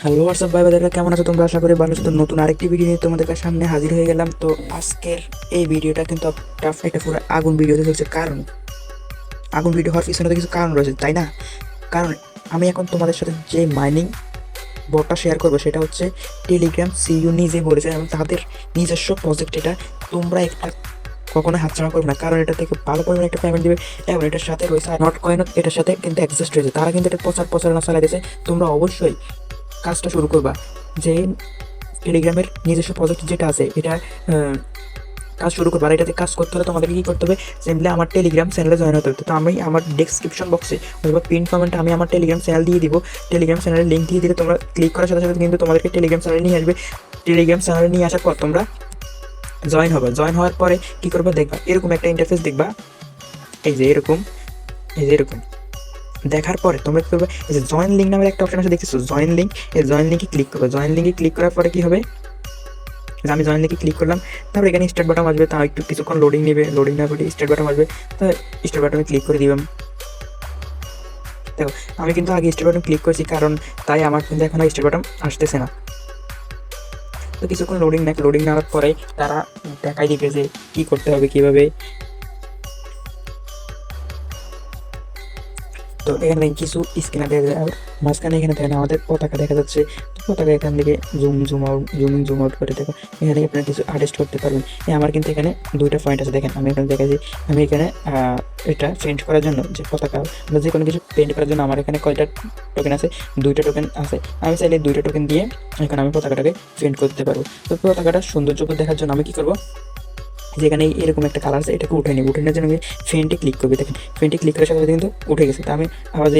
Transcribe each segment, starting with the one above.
Hello WhatsApp ভাই বাদাররা, কেমন আছো তোমরা? আশা করি ভালো আছো। তো নতুন আরেকটি ভিডিও নিয়ে তোমাদের সামনে হাজির হয়ে গেলাম। তো আজকের এই ভিডিওটা কিন্তু একটা পুরো আগুন ভিডিও হচ্ছে। কারণ আগুন ভিডিও হওয়ার পিছনে তো কিছু কারণ রয়েছে, তাই না? কারণ আমি এখন তোমাদের সাথে যে মাইনিং বটটা শেয়ার করবো সেটা হচ্ছে টেলিগ্রাম সিইও নিজে বলেছে, এবং তাদের নিজস্ব প্রজেক্ট এটা। তোমরা একটা কখনো হাতছাড়া করবে না, কারণ এটা থেকে ভালো পরিমাণে একটা পেমেন্ট দিবে। এবং এটার সাথে রয়েছে নট কয়েন, এটার সাথে কিন্তু অ্যাডজাস্ট রয়েছে। তারা কিন্তু এটা প্রচারণা চালাই দিয়েছে। তোমরা অবশ্যই কাজটা শুরু করবা, যে টেলিগ্রামের নিজস্ব প্রজেক্ট যেটা আছে এটা কাজ শুরু করবো। আর এটাতে কাজ করতে হলে তোমাদেরকে কী করতে হবে? সিম্পলি আমার টেলিগ্রাম চ্যানেলে জয়েন হতে হবে। তো আমি আমার ডেসক্রিপশন বক্সে অথবা পিন কমেন্টে আমি আমার টেলিগ্রাম চ্যানেল দিয়ে দিব। টেলিগ্রাম চ্যানেলের লিঙ্ক দিয়ে দিলে তোমরা ক্লিক করার সাথে সাথে কিন্তু তোমাদেরকে টেলিগ্রাম চ্যানেলে নিয়ে আসবে। টেলিগ্রাম চ্যানেলে নিয়ে আসার পর তোমরা জয়েন হবে। জয়েন হওয়ার পরে কী করবে? দেখবা এরকম একটা ইন্টারফেস দেখবা, এই যে এরকম, এই যে এরকম দেখার পরে তোমরা কী করবে? এই যে জয়েন লিঙ্ক নামের একটা অপশন আছে, দেখতেছো জয়েন লিঙ্ক? এই জয়েন লিঙ্কে ক্লিক করবে। জয়েন লিঙ্কে ক্লিক করার পরে কী হবে? আমি জয়েন লিঙ্কে ক্লিক করলাম, তারপর এখানে স্টার্ট বাটন আসবে। তা একটু কিছুক্ষণ লোডিং নেবে, লোডিং না করে স্টার্ট বাটন আসবে। তো স্টার্ট বাটনে ক্লিক করে দিলাম। দেখো আমি কিন্তু আগে স্টার্ট বাটন ক্লিক করেছি, কারণ তাই আমার কিন্তু এখন আর স্টার্ট বাটন আসতেছে না। তো কিছুক্ষণ লোডিং নেওয়ার পরে তারা দেখাই দিবে যে কী করতে হবে, কীভাবে। তো এখানে কিছু স্ক্যানার দেখা যায়, আর মাঝখানে এখানে দেখেন আমাদের পতাকা দেখা যাচ্ছে। তো পতাকা এখান থেকে জুম আউট করে দেখো। এখানে আপনারা কিছু আর্টিস্ট করতে পারবেন। আমার কিন্তু এখানে দুইটা পয়েন্ট আছে, দেখেন আমি এখানে দেখাচ্ছি। আমি এখানে এটা পেন্ট করার জন্য, যে পতাকা বা যে কোনো কিছু পেন্ট করার জন্য আমার এখানে কয়টা টোকেন আছে? দুইটা টোকেন আছে। আমি চাইলে দুইটা টোকেন দিয়ে এখানে আমি পতাকাটাকে পেন্ট করতে পারবো। তো পতাকাটা সৌন্দর্য দেখার জন্য আমি কী করবো? যেখানে এরকম একটা কালার আছে, এটাকে উঠে নিব। উঠে নেওয়ার জন্য আমি ফেন্টে ক্লিক করবি। দেখেন ফেন্টে ক্লিক করার সাথে সাথে কিন্তু উঠে গেছে। তো আমি আবার যে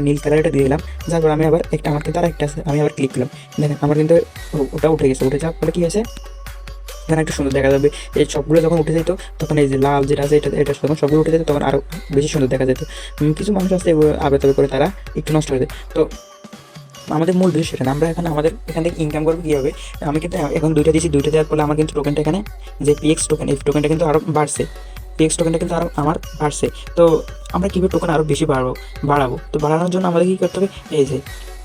নীল কালারটা দিয়ে দিলাম। যার পর আমি আবার একটা, আমার কিন্তু আর একটা আছে, আমি আবার ক্লিক করলাম। দেখেন আমার কিন্তু ওটা উঠে গেছে। উঠে যাওয়ার ফলে কী হয়েছে? এখানে একটু সুন্দর দেখা যাবে। এই সবগুলো যখন উঠে যেত তখন এই যে লাল যেটা আছে এটা যখন সবগুলো উঠে যেত তখন আরও বেশি সুন্দর দেখা যেত। কিছু মানুষ আছে আবে তবে করে তারা একটু নষ্ট হয়ে যায়। তো আমাদের মূল বিষয় সেটা না, আমরা এখন আমাদের এখান থেকে ইনকাম করবো কীভাবে? আমি কিন্তু এখন দুইটা দিয়েছি, দুইটা দেওয়ার ফলে আমার কিন্তু টোকেনটা এখানে, যে পিএক্স টোকেন, এই টোকেনটা কিন্তু আরও বাড়ছে। পিএক্স টোকেনটা কিন্তু আরও আমার বাড়ছে। তো আমরা কীভাবে টোকেন আরও বেশি বাড়াবো? তো বাড়ানোর জন্য আমাদের কী করতে হবে? এই যে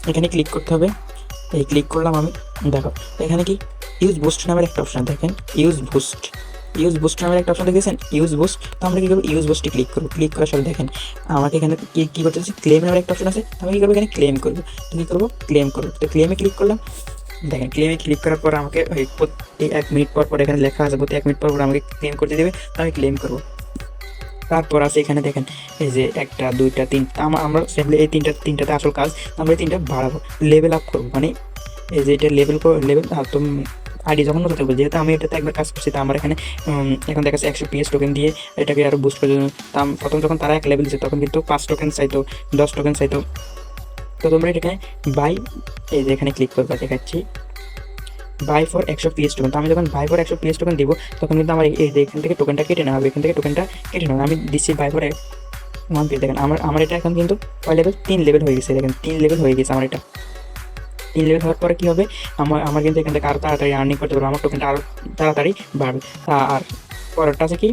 এখানে ক্লিক করতে হবে। এই ক্লিক করলাম আমি, দেখো এখানে কি ইউজ বুস্ট নামের একটা অপশন, দেখেন ইউজ বুস্ট নামের একটা অপশন দেখেছেন, ইউজ বুস্ট। তো আমরা কী করবো? ইউজ বুস্টে ক্লিক করবো। ক্লিক করার সাথে দেখেন আমাকে এখানে কী করতে হচ্ছে? ক্লেম নামের একটা অপশন আছে। আমি কী করবো? এখানে ক্লেম করবো। তো কী করবো? ক্লেম করবো। তো ক্লেমে ক্লিক করলাম। দেখেন ক্লেমে ক্লিক করার পর আমাকে ওই প্রতি 1 মিনিট পর পর এখানে লেখা আছে, প্রতি 1 মিনিট পর পর আমাকে ক্লেম করতে দেবে। তো আমি ক্লেম করবো। তারপর আছে এখানে দেখেন এই যে 1টা 2টা 3টা, আমরা সিম্পলি এই তিনটাতে আসল কাজ। আমরা এই 3টা বাড়াবো, লেভেল আপ করবো। মানে এই যে এটা লেভেল তো আইডি যখন নতুন থাকবে, যেহেতু আমি এটাতে একবার কাজ করছি, তা আমার এখানে এখন দেখা যাচ্ছে 100 পিএস টোকেন দিয়ে এটাকে আরও বুস্ট করার জন্য। তা প্রথম যখন তারা 1 লেভেল দিচ্ছে তখন কিন্তু 5 টোকেন চাইতো, 10 টোকেন চাইতো। তো তোমরা এটাকে বাই, এই যে এখানে ক্লিক করবা, দেখাচ্ছি বাই ফর 100 পিএস টোকেন। তো আমি যখন বাই ফর 100 পিএস টোকেন দিব তখন কিন্তু আমার এই যে এখান থেকে টোকেনটা কেটে নেওয়া হবে। এখান থেকে টোকেনটা কেটে নেওয়া আমি দিচ্ছি বাই ফর 1 পিএস। দেখেন আমার এটা এখন কিন্তু কয় লেভেল? 3 লেভেল হয়ে গেছে। দেখেন 3 লেভেল হয়ে গেছে আমার এটা। 3 লেভেল হওয়ার পরে কী হবে? আমার কিন্তু এখান থেকে আরও তাড়াতাড়ি আর্নিং করতে পারবো, আমার টোকেনটা আরও তাড়াতাড়ি বাড়বে। আর পরেরটা আছে কি?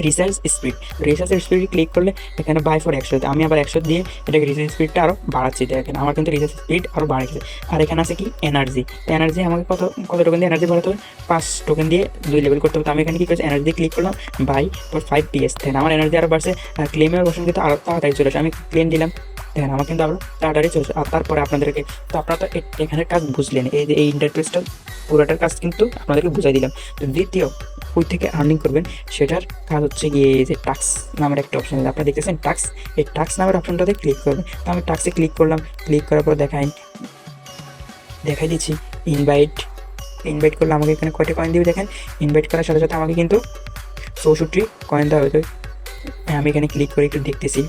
রিসার্চ স্পিড ক্লিক করলে এখানে বাই ফর 100, আমি আবার 100 দিয়ে এটাকে রিসার্চ স্পিডটা আরও বাড়াচ্ছি। দেখেন আমার কিন্তু রিসার্চ স্পিড আরও বাড়ে গেছে। আর এখানে আছে কি? এনার্জি আমাকে কত টোকেন দিয়ে এনার্জি বাড়াতে হবে? 5 টোকেন দিয়ে 2 লেভেল করতে হবে। তো আমি এখানে কী করছি? এনার্জি ক্লিক করলাম, বাই ফর 5 পিএস। দেখেন আমার এনার্জি আরও বাড়ছে। আর ক্লেমের অপশন কিন্তু আরও তাড়াতাড়ি চলে আসে। আমি ক্লেম দিলাম, দেখেন আমার কিন্তু আরও তাড়াতাড়ি চলে আসে। আর তারপরে আপনাদেরকে, তো আপনারা তো এখানের কাজ বুঝলেন, এই যে এই ইন্টারফেসটা পুরোটার কাজ কিন্তু আপনাদেরকে বুঝাই দিলাম। তো দ্বিতীয় কই থেকে আর্নিং করবেন সেটার কাজ হচ্ছে গিয়ে এই যে টাক্স নামের একটা অপশন আছে, আপনারা দেখতেছেন টাক্স। এই টাক্স নামের অপশনটাতে ক্লিক করবেন। তো আমি টাক্সে ক্লিক করলাম। ক্লিক করার পর দেখাই দিচ্ছি ইনভাইট করলে আমাকে এখানে কয়টা কয়েন দিবে। দেখেন ইনভাইট করার সাথে সাথে আমাকে কিন্তু 64 কয়েন দেওয়া হবে। আমি এখানে ক্লিক করে একটু দেখতেছি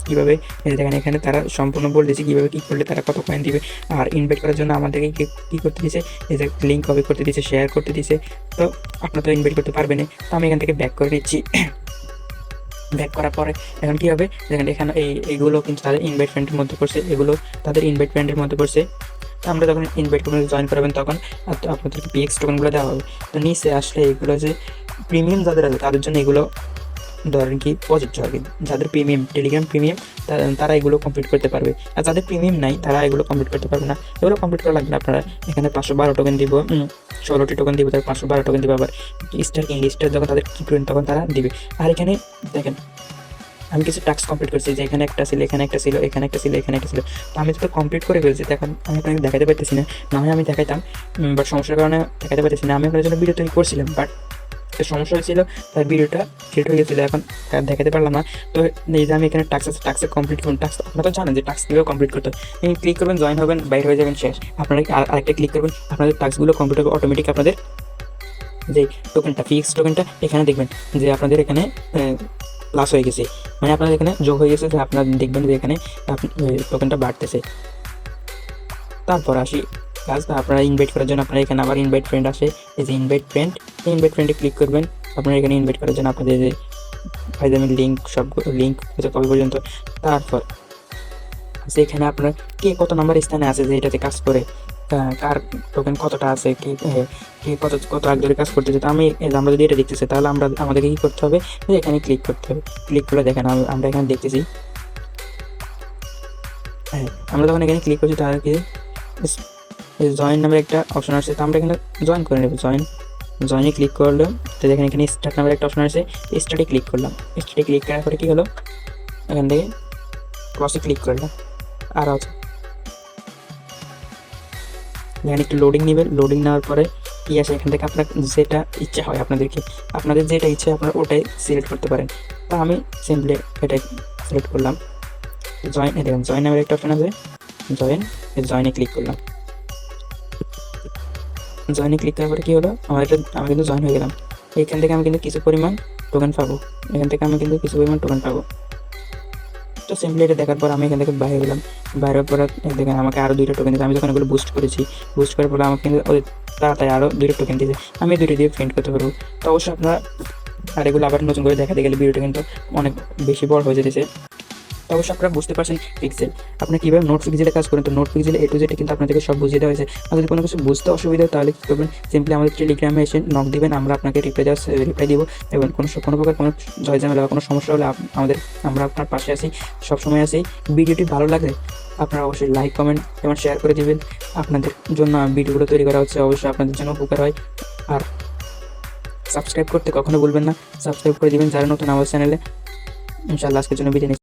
কীভাবে। দেখেন এখানে তারা সম্পূর্ণ বলতেছে কীভাবে কী করলে তারা কত কয়েন দিবে। আর ইনভাইট করার জন্য আমাদেরকে কী করতে দিয়েছে? এই যে লিঙ্ক কপি করতে দিয়েছে, শেয়ার করতে দিয়েছে। তো আপনারা তো ইনভাইট করতে পারবেন না। তো আমি এখান থেকে ব্যাক করে নিচ্ছি। ব্যাক করার পরে এখন কী হবে? দেখেন এখানে এইগুলো কিন্তু তাদের ইনভাইট ফ্রেন্ডের মধ্যে পড়ছে, এগুলো তাদের ইনভাইট ফ্রেন্ডের মধ্যে পড়ছে। তো আমরা যখন ইনভাইট করে জয়েন করাবেন তখন আপনাদেরকে পিএক্স টোকেনগুলো দেওয়া হবে। তো নিচে আসলে এগুলো যে প্রিমিয়াম যাদের আছে তাদের জন্য এগুলো ধরেন কি প্রযোজ্য আর কি। যাদের প্রিমিয়াম, টেলিগ্রাম প্রিমিয়াম, তারা এগুলো কমপ্লিট করতে পারবে। আর যাদের প্রিমিয়াম নাই তারা এগুলো কমপ্লিট করতে পারবে না। এগুলো কমপ্লিট করা লাগবে আপনারা এখানে 512 টোকেন দিব, 16টি টোকেন দিব, তার 512 টোকেন দিব। আবার স্টার কিং স্টার যখন তাদের কি করবেন তখন তারা দিবে। আর এখানে দেখেন আমি কিছু টাস্ক কমপ্লিট করছি, যে এখানে একটা ছিল, এখানে একটা ছিল, এখানে একটা ছিল, এখানে একটা ছিল। তো আমি তো কমপ্লিট করে ফেলছি, দেখেন আমি আপনাকে দেখাতে পারতেছি না, না হয় আমি দেখাইতাম, বাট সমস্যার কারণে দেখাতে পারতেছি না। আমি আপনার জন্য ভিডিও তৈরি করছিলাম, বাট সমস্যা হয়েছিল, তার ভিডিওটা সেট হয়ে গেছিলো, এখন দেখাতে পারলাম না। তো এই যে আমি এখানে টাস্ক আছে, টাস্কে কমপ্লিট করুন। টাস্ক আপনারা তো জানেন যে টাস্ক কীভাবে কমপ্লিট করতে হয়। ক্লিক করবেন, জয়েন হবেন, বাইরে হয়ে যাবেন, শেষ। আপনারা আরেকটা ক্লিক করবেন, আপনাদের টাস্কগুলো কমপ্লিট হবে অটোমেটিক। আপনাদের যে টোকেনটা, ফিক্স টোকেনটা, এখানে দেখবেন যে আপনাদের এখানে প্লাস হয়ে গেছে, মানে আপনাদের এখানে যোগ হয়ে গেছে, যে আপনারা দেখবেন যে এখানে টোকেনটা বাড়তেছে। তারপর আসি কাজ, আপনারা ইনভাইট করার জন্য আপনারা এখানে আবার ইনভাইট ফ্রেন্ড আসে, এই যে ইনভাইট ফ্রেন্ড, এই ইনভাইট ফ্রেন্ডে ক্লিক করবেন। আপনারা এখানে ইনভাইট করার জন্য আপনাদের যে ফাইদামের লিঙ্ক, সব লিঙ্ক হচ্ছে কবে পর্যন্ত। তারপর এখানে আপনার কে কত নাম্বার স্থানে আছে যে এটাতে কাজ করে, কার টোকেন কতটা আছে, কে কত কত আগ ধরে কাজ করতেছে। তো আমরা যদি এটা দেখতেছি, তাহলে আমাদেরকে কী করতে হবে, যে এখানে ক্লিক করতে হবে। ক্লিক করে দেখেন আমরা এখানে দেখতেছি, হ্যাঁ আমরা যখন এখানে ক্লিক করছি তাহলে কি জয়েন নামের একটা অপশন আসছে, তো আমরা এখানে জয়েন করে নেব। জয়েনে ক্লিক করলাম, তো দেখেন এখানে স্টার্ট নামের একটা অপশন আছে, স্টার্টে ক্লিক করলাম। স্টার্টে ক্লিক করার পরে কী হলো, এখান থেকে ক্রসে ক্লিক করলাম। আর আছে এখানে একটু লোডিং নেবেন, লোডিং নেওয়ার পরে কী আসে, এখান থেকে আপনার যেটা ইচ্ছা হয় আপনাদের যেটা ইচ্ছে আপনারা ওটাই সিলেক্ট করতে পারেন। তো আমি সিম্পলি এটাই সিলেক্ট করলাম। জয়েন, দেখুন জয়েন নামের একটা অপশন আছে, জয়েনে ক্লিক করলাম। জয়েনে ক্লিক করার পরে কী হলো, আমি কিন্তু জয়েন হয়ে গেলাম। এখান থেকে আমি কিন্তু কিছু পরিমাণ টোকেন পাবো, তো সিম্পলি এটা দেখার পর আমি এখান থেকে বাইরে গেলাম। বাইরের পরে দেখেন আমাকে আরও 2টা টোকেন দিয়েছে। আমি যখন এগুলো বুস্ট করার পরে আমাকে কিন্তু ওই তাড়াতাড়ি আরও 2টা টোকেন দিয়েছে, আমি 2টা দিয়ে প্রিন্ট করতে পারবো। তো অবশ্যই আপনারা, আর এগুলো আবার নতুন করে দেখাতে গেলে ভিডিওটা কিন্তু অনেক বেশি বড় হয়ে যেতেছে। তো অবশ্যই আপনারা বুঝতে পারছেন পিক্সেল আপনি কীভাবে নোট পিক্সেলে কাজ করেন। তো নোট পিক্সেলে A to Z কিন্তু আপনাদেরকে সব বুঝিয়ে দেওয়া হয়েছে। আর যদি কোনো কিছু বুঝতে অসুবিধা হয় তাহলে কী করবেন, সিম্পলি আমাদের টেলিগ্রামে এসে নক দিবেন, আমরা আপনাকে রিপ্লাই দিব। এবং কোনো প্রকার কোনো ঝামেলা বা কোনো সমস্যা হলে আমরা আপনার পাশে আছি, সবসময় আছি। ভিডিওটি ভালো লাগলে আপনারা অবশ্যই লাইক, কমেন্ট এবং শেয়ার করে দেবেন। আপনাদের জন্য ভিডিওগুলো তৈরি করা হচ্ছে, অবশ্যই আপনাদের জন্য উপকার হয়। আর সাবস্ক্রাইব করতে কখনো ভুলবেন না, সাবস্ক্রাইব করে দেবেন যারা নতুন আমার চ্যানেলে। ইনশাআল্লাহ আজকের জন্য বিদায় নিচ্ছি।